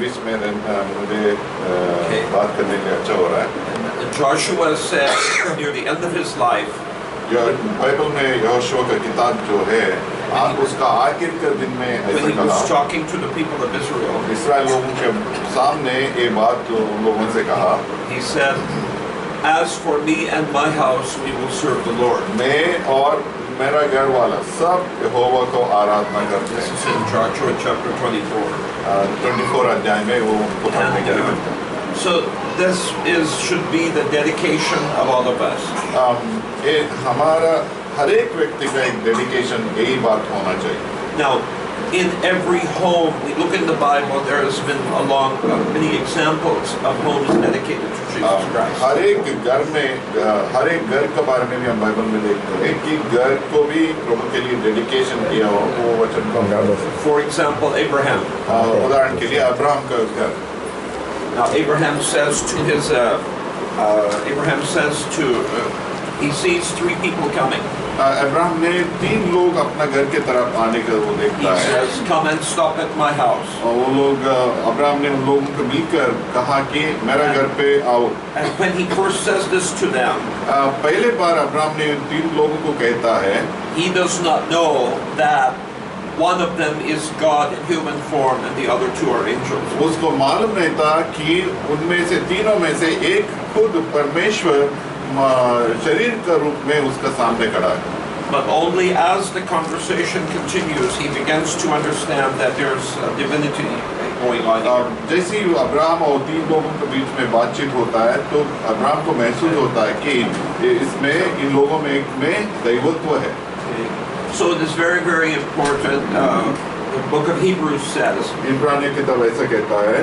बीच में मुझे बात करने के अच्छा हो रहा है। Joshua said near the end of his life, Bible में यहोशुआ का किताब जो है आप उसका आखिर के दिन में when ऐसा he was कहा, talking to the people of Israel, इस्राएल लोगों के सामने ये बात उन लोगों से कहा, he said, "As for me and my house, we will serve the Lord." मैं और मेरा घर वाला सब यहोवा को आराधना करते This हैं। is in Joshua chapter 24. 24 अध्याय में वो पढ़ने के लिए मिलता है। So this should be the dedication of all of us. ये हमारा हर एक व्यक्ति का एक डेडिकेशन यही बात होना चाहिए। Now, in every home, we look in the Bible, there has been many examples of homes dedicated to Jesus Christ. हर एक घर में हर एक घर के बारे में भी हम बाइबल में देखते हैं कि घर को भी प्रभु के लिए डेडिकेशन किया हो, वो वचन को। For example, Abraham. उदाहरण के लिए अब्राहम का घर। Now, Abraham says he sees three people coming. Abraham ने 3 लोग अपना घर के तरफ आने का वो He देखता है। says, "Come and stop at my house." और वो लोग अब्राहम ने उन लोगों को मिलकर कहा कि मेरा घर पे आओ। And when he first says this to them, पहले बार अब्राहम ने उन 3 लोगों को कहता है, he does not know that one of them is God in human form and the other two are angels. उसको मालूम नहीं था कि उनमें से तीनों में से एक खुद परमेश्वर शरीर का रूप में उसका सामने खड़ा है। But only as the conversation continues, he begins to understand that there's divinity going on here. जैसे ही अब्राहम और 3 लोगों के बीच में बातचीत होता है तो अब्राहम को महसूस होता है कि इसमें इन लोगों में दैवत्व है। So it is very, very important. The book of Hebrews says इब्रानी किताब ऐसा कहता है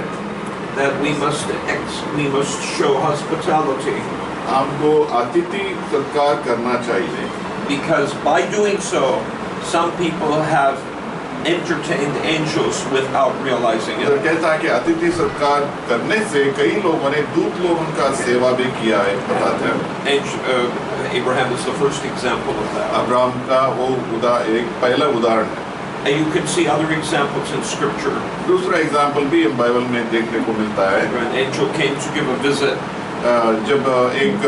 that we must show hospitality, हमको अतिथि सत्कार करना चाहिए, because by doing so, some people have entertained angels without realizing तो it. कहता है कि अतिथि सत्कार करने से कई लोगों ने दूत लोगों का सेवा भी किया है, बताते हैं। Abraham is the first example of that. Abraham का वो एक पहला उदाहरण है। And you can see other examples in Scripture. दूसरा एग्जाम्पल भी हम बाइबल में देखने को मिलता है। When an angel came to give a visit, जब एक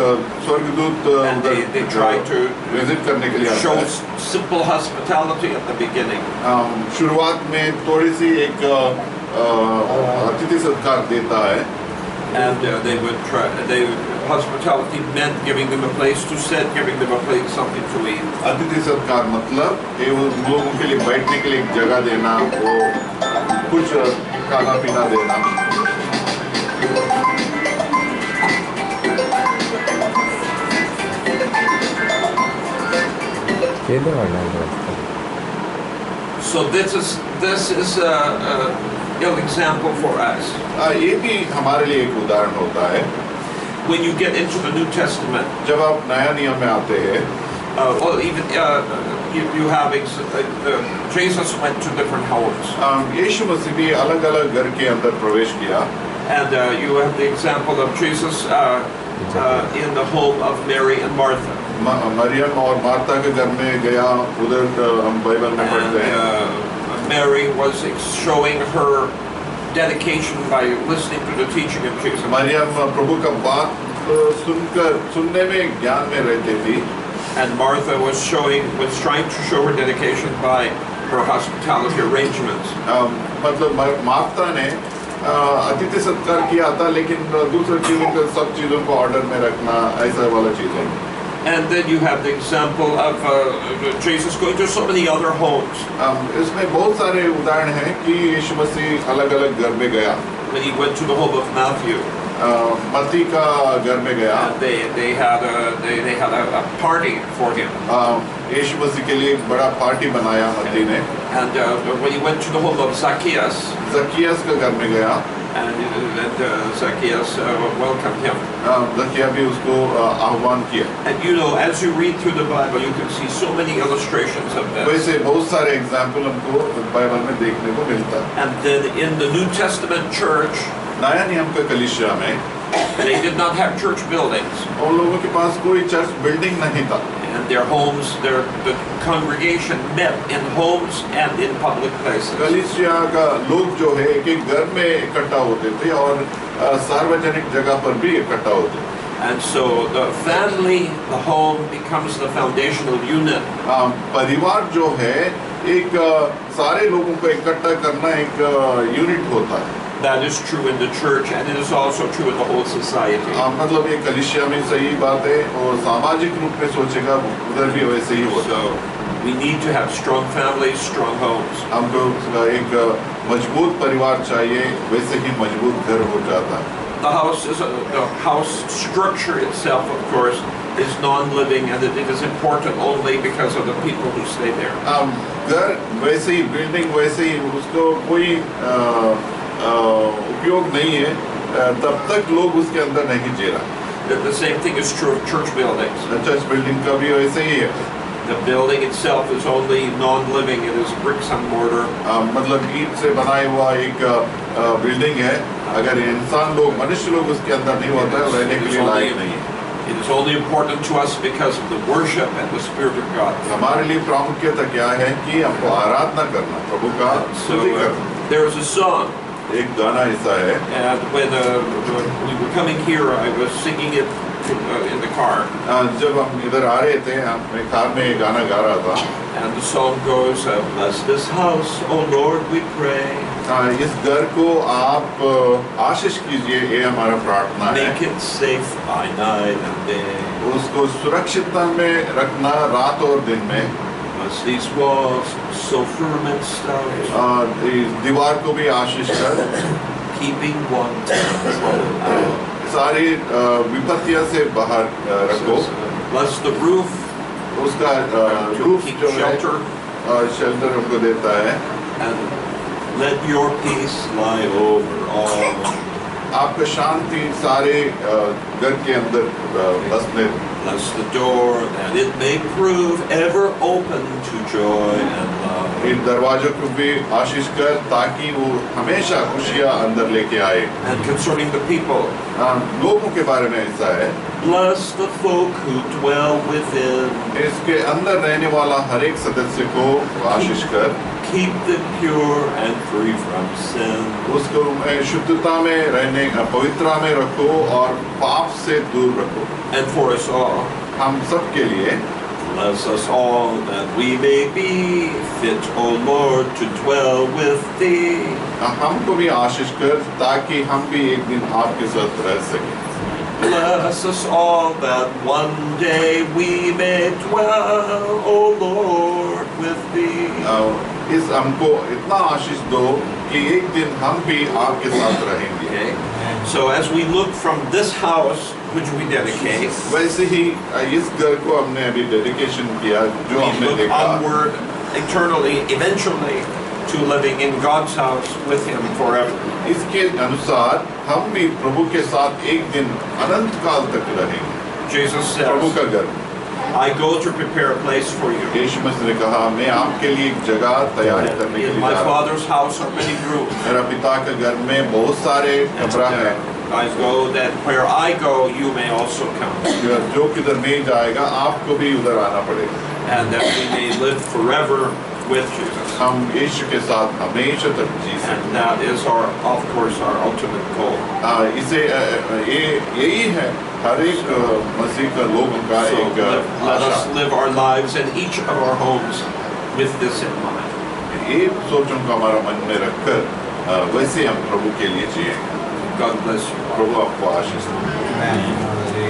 स्वर्गदूत and they tried to visit करने के लिए show आता है, simple hospitality at the beginning. शुरुआत में थोड़ी सी एक अतिथि सत्कार देता है। And hospitality meant giving them a place to sit, giving them a place, something to eat. अतिथि सत्कार मतलब ये उन लोगों के लिए बैठने के लिए एक जगह देना, वो कुछ खाना पीना देना। So this is an example for us. ये भी हमारे लिए एक उदाहरण होता है। When you get into the New Testament, जब आप नया नियम में आते हैं, well, even you have Jesus went to different homes, यीशु मसीह भी अलग-अलग घर के अंदर प्रवेश किया। and you have the example of Jesus in the home of Mary and Martha. Maryam और मार्था के घर में गया, उधर हम बाइबल में पढ़ते हैं। Mary was showing her dedication by listening to the teaching of Jesus. Maryam प्रभु का बात सुनने में ज्ञान में रहती थी। And Martha was trying to show her dedication by her hospitality arrangements. मतलब मार्था ने अतिथि सत्कार किया था, लेकिन दूसरी चीजों को सब चीजों को ऑर्डर में रखना, ऐसा वाला चीजें। And then you have the example of Jesus going to so many other homes. इसमें बहुत सारे उदाहरण हैं कि यीशु मसीह अलग-अलग घर में गया। When he went to the home of Matthew, मत्ती का घर में गया। they had a party for him. यीशु मसीह के लिए एक बड़ा पार्टी बनाया मत्ती ने। And when he went to the home of Zacchaeus, ज़क्कियस का घर में गया, and Zacchaeus welcomed him. ज़क्किया भी उसको आह्वान किया। And you know, as you read through the Bible, you can see so many illustrations of this. वैसे बहुत सारे एग्जाम्पल हमको बाइबल में देखने को मिलता है। And then in the New Testament church, नया नियम का कलीसिया में they did not have church buildings. उन लोगों के पास कोई चर्च बिल्डिंग नहीं था। and their homes, the congregation met in homes and in public places. कलीसिया का लोग जो है एक एक घर में इकट्ठा होते थे और सार्वजनिक जगह पर भी इकट्ठा होते थे. And so the family, the home becomes the foundational unit. परिवार जो है एक सारे लोगों को इकट्ठा करना एक यूनिट होता है. That is true in the church, and it is also true in the whole society. मतलब ये कलीसिया में सही बात है और सामाजिक रूप में सोचेगा उधर भी वैसे ही होता है. So we need to have strong families, strong homes. हमको एक मजबूत परिवार चाहिए, वैसे ही मजबूत घर हो जाता है. The house structure itself, of course, is non-living, and it is important only because of the people who stay there. घर वैसे ही, बिल्डिंग वैसे ही, उसको कोई उपयोग नहीं है तब तक लोग उसके अंदर नहीं जी रहा. The same thing is true of church buildings. Church building का भी वैसे ही है. The building itself is only non-living. It is bricks and mortar. मतलब ईंट से बनाया हुआ एक बिल्डिंग है. अगर इंसान लोग, मनुष्य लोग उसके अंदर नहीं होता है, रहने के लिए लायक नहीं है. It is only important to us because of the worship and the Spirit of God. हमारे लिए प्रामुख्यता क्या है कि हमको आराधना करना, प्रभु का स्तुति करना. There is a song. एक गाना ऐसा है. And when we were coming here, I was singing it in the car. जब हम इधर आ रहे थे, मैं कार में गाना गा रहा था. And the song goes, "Bless this house, O Lord, we pray." इस घर को आप आशीष कीजिए, ये हमारा प्रार्थना है. Make it safe by night and day. उसको सुरक्षितता में रखना रात और दिन में. Bless these walls, so firm and stout. इस दीवार को भी आशीष कर. Keeping one tenth out. सारी विपत्तियों से बाहर रखो. Bless the roof. उसका रूफ जो है शेल्टर हमको देता है. And let your peace lie over all. आपका शांति सारे घर के अंदर बसने. Bless the door that it may prove ever open to joy and love. इन दरवाजों को भी आशीष कर ताकि वो हमेशा खुशियाँ अंदर लेके आए. And concerning the people, लोगों के बारे में ऐसा है. bless the folk who dwell within. इसके अंदर रहने वाला हर एक सदस्य को आशीष कर. Keep them pure and free from sin. उसको शुद्धता में रहने, पवित्रता में रखो और पाप से दूर रखो. And for us all, हम सब के लिए bless us all that we may be fit, O Lord, to dwell with Thee. हमको भी आशीष कर ताकि हम भी एक दिन आपके साथ रह सकें. Bless us all that one day we may dwell, O Lord, with Thee. इस हमको इतना आशीष दो कि एक दिन हम भी आपके साथ रहेंगे. Okay. So as we look from this house, which we dedicate, वैसे ही इस घर को हमने अभी डेडिकेशन किया जो we हमने look देखा. onward eternally, eventually, to living in God's house with Him forever. इसके अनुसार हम भी प्रभु के साथ एक दिन अनंत काल तक रहेंगे. Jesus प्रभु says, का घर. I go to prepare a place for you. यीशु मसीह ने कहा, मैं आपके लिए एक जगह तैयारी करने के In लिए my जा रहा हूँ. Father's house are many rooms. मेरा पिता के घर में बहुत सारे कमरा हैं. I go that where I go, you may also come. जो किधर नहीं जाएगा आपको भी उधर आना पड़ेगा. And that we may live forever with Jesus. हम यीशु के साथ हमेशा तक जी And सकते that is of course, our ultimate goal. हैं. इसे यही है हर एक मसीह का लोगों का So एक let us Asha. live our lives in each of our homes with this in mind. ये सोचों को हमारा मन में रखकर वैसे हम प्रभु के लिए जिएंगे. God bless you. प्रभु आपको आशीष दे.